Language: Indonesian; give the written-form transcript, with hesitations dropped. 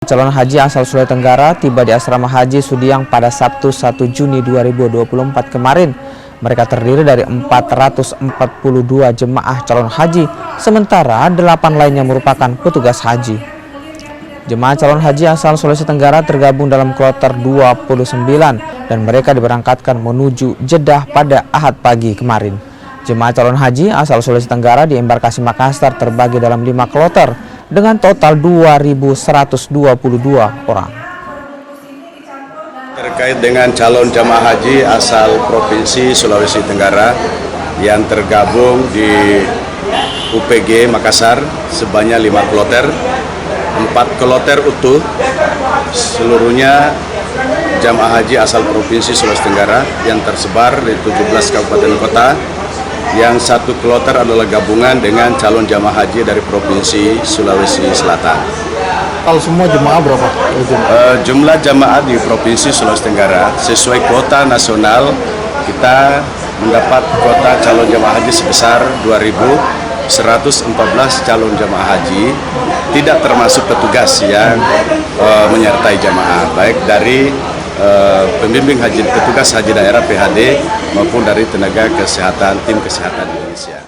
Calon haji asal Sulawesi Tenggara tiba di Asrama Haji Sudiang pada Sabtu 1 Juni 2024 kemarin. Mereka terdiri dari 442 jemaah calon haji, sementara 8 lainnya merupakan petugas haji. Jemaah calon haji asal Sulawesi Tenggara tergabung dalam kloter 29 dan mereka diberangkatkan menuju Jeddah pada Ahad pagi kemarin. Jemaah calon haji asal Sulawesi Tenggara di Embarkasi Makassar terbagi dalam 5 kloter dengan total 2.122 orang. Terkait dengan calon jamaah haji asal Provinsi Sulawesi Tenggara yang tergabung di UPG Makassar sebanyak 5 kloter, 4 kloter utuh, seluruhnya jamaah haji asal Provinsi Sulawesi Tenggara yang tersebar di 17 kabupaten kota. Yang 1 kloter adalah gabungan dengan calon jamaah haji dari Provinsi Sulawesi Selatan. Kalau semua jemaah berapa? Jumlah jamaah di Provinsi Sulawesi Tenggara sesuai kuota nasional kita mendapat kuota calon jamaah haji sebesar 2.114 calon jamaah haji, tidak termasuk petugas yang menyertai jamaah, baik dari pembimbing haji, petugas haji daerah PHD maupun dari tenaga kesehatan, tim kesehatan Indonesia.